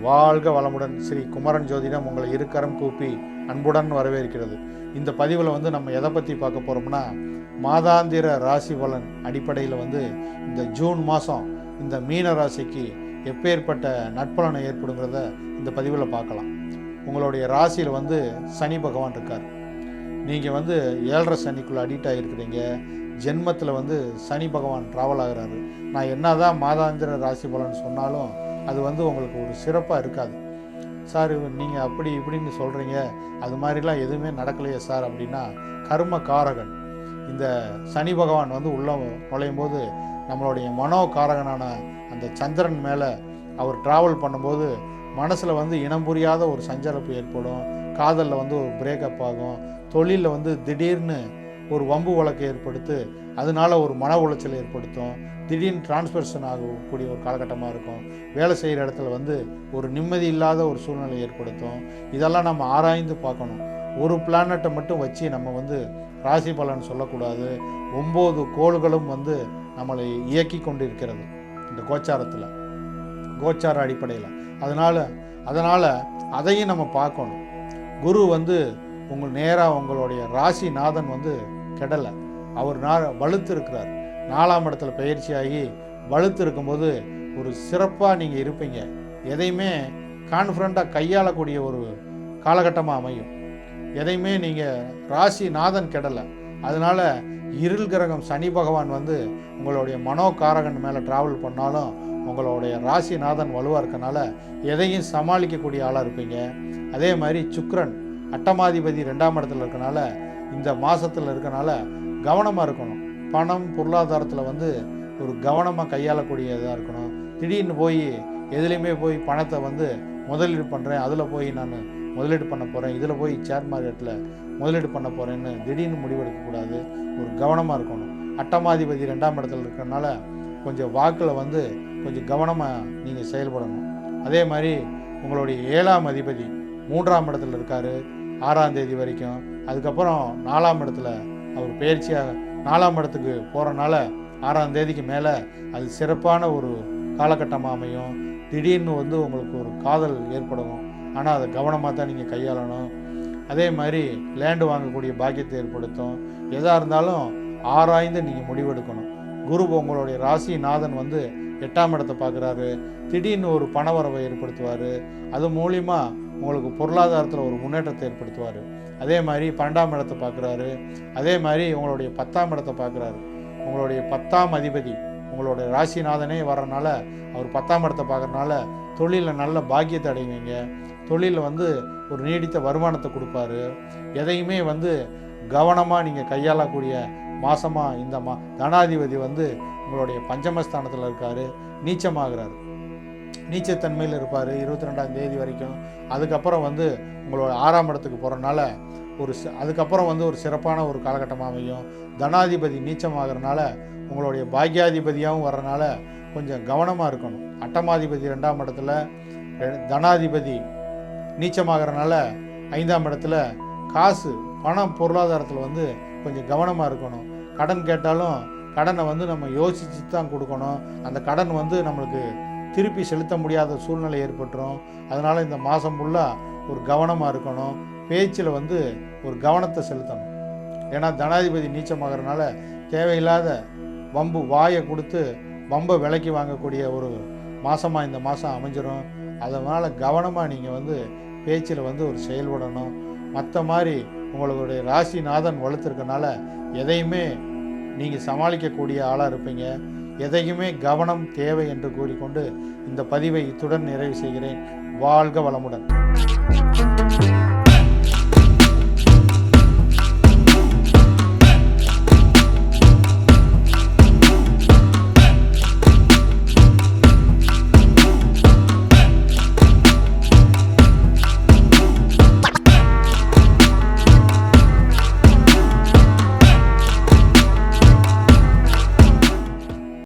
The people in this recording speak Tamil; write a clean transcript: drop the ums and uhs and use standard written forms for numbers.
வாழ்க வளமுடன். ஸ்ரீ குமரன் ஜோதிடம் உங்களை இருக்கரம் கூப்பி அன்புடன் வரவேற்கிறது. இந்த பதிவில் நம்ம எதை பற்றி பார்க்க போகிறோம்னா, மாதாந்திர ராசி பலன் அடிப்படையில் இந்த ஜூன் மாதம் இந்த மீன ராசிக்கு எப்பேற்பட்ட நட்பலனை ஏற்படுங்கிறத இந்த பதிவில் பார்க்கலாம். உங்களுடைய ராசியில் சனி பகவான் இருக்கார். நீங்கள் 7.5 சனிக்குள்ளே அடிக்ட் ஆகிருக்கிறீங்க. ஜென்மத்தில் சனி பகவான் ட்ராவல் ஆகிறாரு. நான் என்ன தான் மாதாந்திர ராசி பலன் சொன்னாலும் அது உங்களுக்கு ஒரு சிறப்பாக இருக்காது. சார் நீங்கள் அப்படி இப்படின்னு சொல்கிறீங்க, அது மாதிரிலாம் எதுவுமே நடக்கலையே சார் அப்படின்னா, கர்ம காரகன் இந்த சனி பகவான் உள்ளே நுழையும் போது நம்மளுடைய மனோ காரகனான அந்த சந்திரன் மேலே அவர் ட்ராவல் பண்ணும்போது மனசில் இனம் புரியாத ஒரு சஞ்சலப்பு ஏற்படும். காதலில் ஒரு பிரேக்கப் ஆகும். தொழிலில் திடீர்னு ஒரு வம்பு வழக்கை ஏற்படுத்து, அதனால ஒரு மன உளைச்சல் ஏற்படுத்தும். திடீர்னு டிரான்ஸ்பர்ஷன் ஆகக்கூடிய ஒரு காலகட்டமாக இருக்கும். வேலை செய்கிற இடத்துல ஒரு நிம்மதி இல்லாத ஒரு சூழ்நிலை ஏற்படுத்தும். இதெல்லாம் நம்ம ஆராய்ந்து பார்க்கணும். ஒரு பிளானட்டை மட்டும் வச்சு நம்ம ராசி பலன் சொல்லக்கூடாது. 9 கோள்களும் நம்மளை இயக்கி கொண்டு இருக்கிறது இந்த கோச்சாரத்தில், கோச்சார அடிப்படையில். அதனால் அதையும் நம்ம பார்க்கணும். குரு உங்கள் நேராக உங்களுடைய ராசிநாதன் கெடலை, அவர் வலுத்து இருக்கிறார். 4ஆம் இடத்துல பயிற்சியாகி வலுத்து இருக்கும்போது ஒரு சிறப்பாக நீங்கள் இருப்பீங்க. எதையுமே கான்ஃபிடண்ட்டாக கையாளக்கூடிய ஒரு காலகட்டமாக அமையும். எதையுமே நீங்கள் ராசிநாதன் கெடலை. அதனால் இருள் கிரகம் சனி பகவான் உங்களுடைய மனோகாரகன் மேலே ட்ராவல் பண்ணாலும் உங்களுடைய ராசிநாதன் வலுவாக இருக்கனால எதையும் சமாளிக்கக்கூடிய ஆளாக இருப்பீங்க. அதே மாதிரி சுக்கிரன் அட்டமாதிபதி 2ஆம் இடத்துல இருக்கனால இந்த மாதத்தில் இருக்கனால கவனமாக இருக்கணும். பணம் பொருளாதாரத்தில் ஒரு கவனமாக கையாளக்கூடியதாக இருக்கணும். திடீர்னு போய் எதுலேயுமே போய் பணத்தை முதலீடு பண்ணுறேன், அதில் போய் நான் முதலீடு பண்ண போகிறேன், இதில் போய் ஷேர் மார்க்கெட்டில் முதலீடு பண்ண போகிறேன்னு திடீர்னு முடிவெடுக்கக்கூடாது. ஒரு கவனமாக இருக்கணும். அட்டமாதிபதி 2ஆம் இடத்துல இருக்கிறனால கொஞ்சம் வாக்கில் கொஞ்சம் கவனமாக நீங்கள் செயல்படணும். அதே மாதிரி உங்களுடைய 7ஆம் அதிபதி 3ஆம் இடத்துல இருக்கார் 6ஆம் தேதி வரைக்கும். அதுக்கப்புறம் 4ஆம் இடத்துல அவர் பயிற்சியாக 4ஆம் இடத்துக்கு போகிறனால 6ஆம் தேதிக்கு மேலே அது சிறப்பான ஒரு காலகட்டமாக அமையும். திடீர்னு உங்களுக்கு ஒரு காதல் ஏற்படும். ஆனால் அதை கவனமாக தான் நீங்கள் கையாளணும். அதே மாதிரி லேண்டு வாங்கக்கூடிய பாக்கியத்தை ஏற்படுத்தும். எதாக இருந்தாலும் ஆராய்ந்து நீங்கள் முடிவெடுக்கணும். குரு உங்களுடைய ராசிநாதன் 8ஆம் இடத்தை பார்க்குறாரு. திடீர்னு ஒரு பணவரவை ஏற்படுத்துவார். அது மூலிமா உங்களுக்கு பொருளாதாரத்தில் ஒரு முன்னேற்றத்தை ஏற்படுத்துவார். அதே மாதிரி 12ஆம் இடத்தை பார்க்குறாரு. அதே மாதிரி உங்களுடைய 10ஆம் இடத்தை பார்க்குறாரு. உங்களுடைய 10ஆம் அதிபதி உங்களுடைய ராசிநாதனே வர்றதுனால அவர் 10ஆம் இடத்தை பார்க்குறதுனால தொழிலில் நல்ல பாக்கியத்தை அடைவீங்க. தொழிலில் ஒரு நீடித்த வருமானத்தை கொடுப்பாரு. எதையுமே கவனமாக நீங்கள் கையாளக்கூடிய மாதமாக இந்த தனாதிபதி உங்களுடைய பஞ்சமஸ்தானத்தில் இருக்கார். நீச்சமாகிறார். நீச்சத்தன்மையில் இருப்பார் 22ஆம் தேதி வரைக்கும். அதுக்கப்புறம் உங்களோட 6ஆம் இடத்துக்கு போகிறனால அதுக்கப்புறம் ஒரு சிறப்பான ஒரு காலகட்டமாக அமையும். தனாதிபதி நீச்சமாகறனால உங்களுடைய பாக்யாதிபதியாகவும் வர்றனால கொஞ்சம் கவனமாக இருக்கணும். அட்டமாதிபதி 2ஆம் இடத்துல, தனாதிபதி நீச்சமாகறனால 5ஆம் இடத்துல காசு பணம் பொருளாதாரத்தில் கொஞ்சம் கவனமாக இருக்கணும். கடன் கேட்டாலும் கடனை நம்ம யோசித்து தான் கொடுக்கணும். அந்த கடன் நம்மளுக்கு திருப்பி செலுத்த முடியாத சூழ்நிலை ஏற்பட்டுரும். அதனால் இந்த மாதம் ஃபுல்லாக ஒரு கவனமாக இருக்கணும். பேச்சில் ஒரு கவனத்தை செலுத்தணும். ஏன்னா தனாதிபதி நீச்சமாகறனால தேவையில்லாத வம்பு வாயை கொடுத்து வம்பை விலைக்கு வாங்கக்கூடிய ஒரு மாதமாக இந்த மாதம் அமைஞ்சிடும். அதனால் கவனமாக நீங்கள் பேச்சில் ஒரு செயல்படணும். மற்ற மாதிரி உங்களுடைய ராசிநாதன் வலுத்திருக்கனால எதையுமே நீங்கள் சமாளிக்கக்கூடிய ஆளாக இருப்பீங்க. எதையுமே கவனம் தேவை என்று கூறிக்கொண்டு இந்த பதிவை இத்துடன் நிறைவு செய்கிறேன். வாழ்க வளமுடன்.